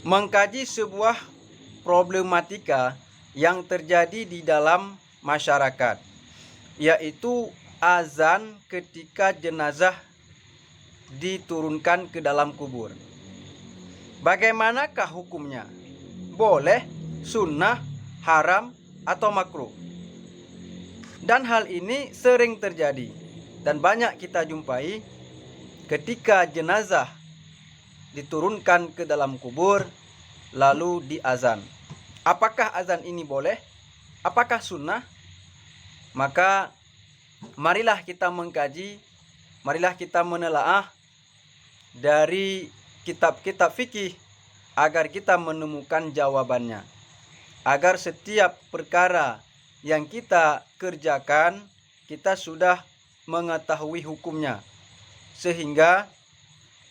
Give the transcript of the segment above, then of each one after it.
mengkaji sebuah problematika yang terjadi di dalam masyarakat, yaitu azan ketika jenazah diturunkan ke dalam kubur. Bagaimanakah hukumnya? Boleh, sunnah, haram, atau makruh? Dan hal ini sering terjadi dan banyak kita jumpai ketika jenazah diturunkan ke dalam kubur lalu diazan. Apakah azan ini boleh? Apakah sunnah? Maka marilah kita mengkaji, marilah kita menelaah dari kitab-kitab fikih agar kita menemukan jawabannya. Agar setiap perkara yang kita kerjakan, kita sudah mengetahui hukumnya. Sehingga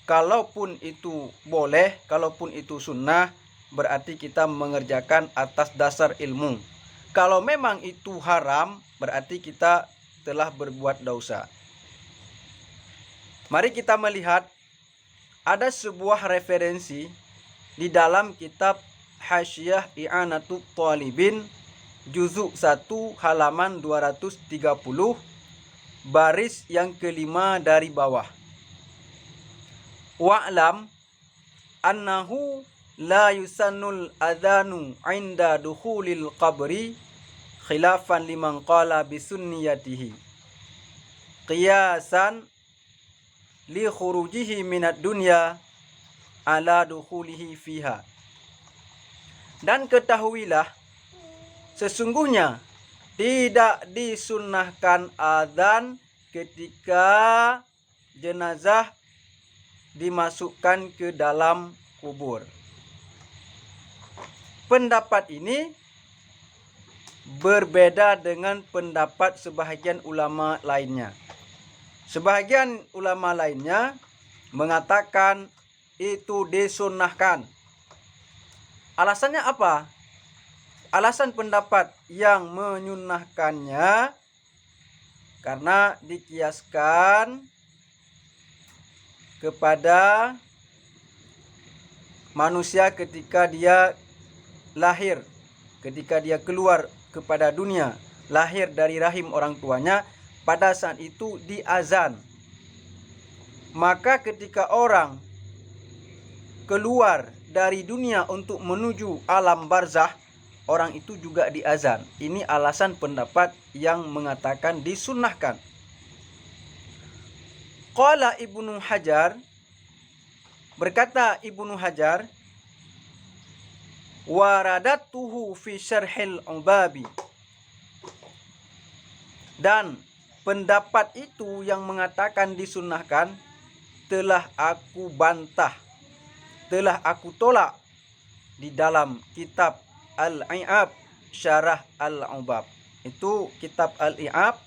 kalaupun itu boleh, kalaupun itu sunnah, berarti kita mengerjakan atas dasar ilmu. Kalau memang itu haram, berarti kita telah berbuat dosa. Mari kita melihat ada sebuah referensi di dalam kitab Hasyiah I'anatut Thalibin juzuk 1 halaman 230 baris yang kelima dari bawah. Wa'lam annahu la yusannul adhanu 'inda dukhulil qabri khilafan liman qala bisunniyatihi qiyasan li khurujihi minad dunya ala dukhulihi fiha. Dan ketahuilah, sesungguhnya tidak disunnahkan azan ketika jenazah dimasukkan ke dalam kubur. Pendapat ini berbeda dengan pendapat sebahagian ulama lainnya. Sebahagian ulama lainnya mengatakan itu disunnahkan. Alasannya apa? Alasan pendapat yang menyunnahkannya karena dikiaskan kepada manusia ketika dia lahir, ketika dia keluar kepada dunia, lahir dari rahim orang tuanya, pada saat itu diazan. Maka ketika orang keluar dari dunia untuk menuju alam barzah, orang itu juga diazan. Ini alasan pendapat yang mengatakan disunnahkan. Qala Ibnu Hajar, berkata Ibnu Hajar, waradatuhu fi syarhil ubabi, dan pendapat itu yang mengatakan disunnahkan telah aku bantah, telah aku tolak di dalam kitab Al-I'ab Syarah Al-Ubab. Itu kitab Al-I'ab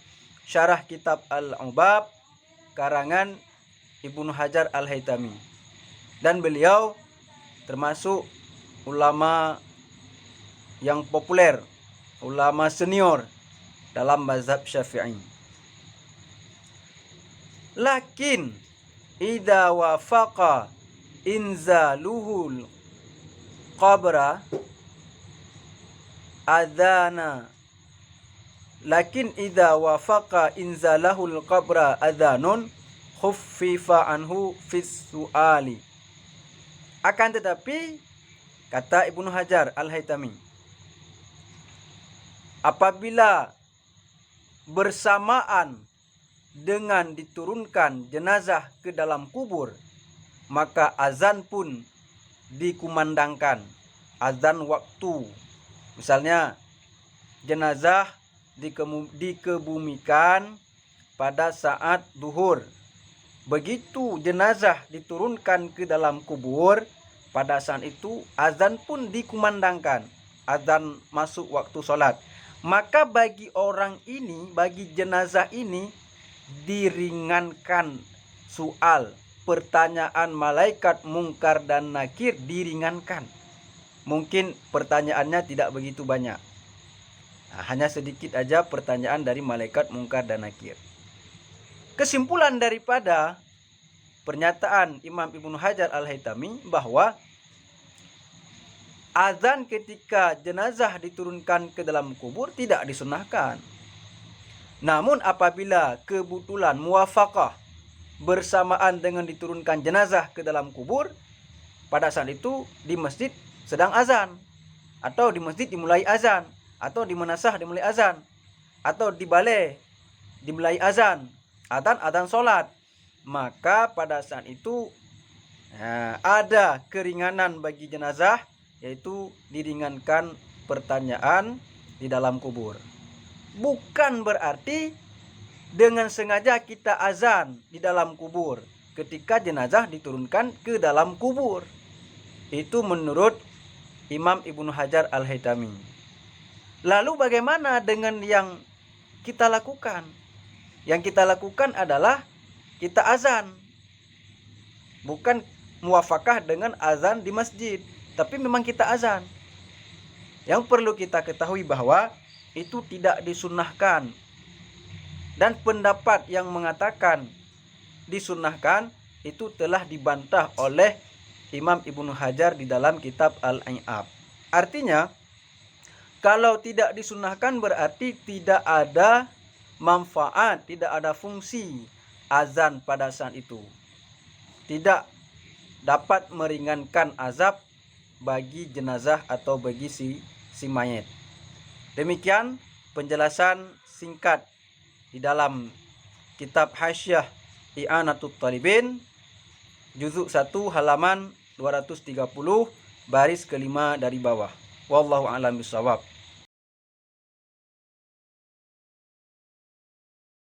Syarah kitab Al-Ubab karangan Ibnu Hajar Al-Haytami. Dan beliau termasuk ulama yang populer, ulama senior dalam mazhab Syafi'i. Lakin idza wafaqa inzaluhul qabra adhana, lakin idza wafaqa inzalahul qabra adhanun khuffifa anhu fis su'ali. Akan tetapi, kata Ibnu Hajar Al-Haytami, apabila bersamaan dengan diturunkan jenazah ke dalam kubur, maka azan pun dikumandangkan, azan waktu. Misalnya jenazah dikebumikan pada saat duhur. Begitu jenazah diturunkan ke dalam kubur, pada saat itu azan pun dikumandangkan, azan masuk waktu sholat. Maka bagi orang ini, bagi jenazah ini, diringankan soal, pertanyaan malaikat mungkar dan nakir diringankan. Mungkin pertanyaannya tidak begitu banyak. Hanya sedikit aja pertanyaan dari malaikat mungkar dan nakir. Kesimpulan daripada pernyataan Imam Ibnu Hajar Al-Haytami bahwa azan ketika jenazah diturunkan ke dalam kubur tidak disunahkan. Namun apabila kebetulan muwafaqah bersamaan dengan diturunkan jenazah ke dalam kubur, pada saat itu di masjid sedang azan, atau di masjid dimulai azan, atau di manasah dimulai azan, atau di balai dimulai azan, adzan solat, maka pada saat itu ada keringanan bagi jenazah, yaitu diringankan pertanyaan di dalam kubur. Bukan berarti dengan sengaja kita azan di dalam kubur ketika jenazah diturunkan ke dalam kubur. Itu menurut Imam Ibnu Hajar Al-Haytami. Lalu bagaimana dengan yang kita lakukan? Yang kita lakukan adalah kita azan. Bukan muwafaqah dengan azan di masjid, tapi memang kita azan. Yang perlu kita ketahui bahwa itu tidak disunnahkan. Dan pendapat yang mengatakan disunnahkan itu telah dibantah oleh Imam Ibnu Hajar di dalam kitab Al-I'ab. Artinya, kalau tidak disunnahkan berarti tidak ada manfaat, tidak ada fungsi azan pada saat itu. Tidak dapat meringankan azab bagi jenazah atau bagi si mayat. Demikian penjelasan singkat di dalam kitab Hasyiah I'anatut Talibin juzuk 1 halaman 230 baris kelima dari bawah. Wallahu a'lam bishawab.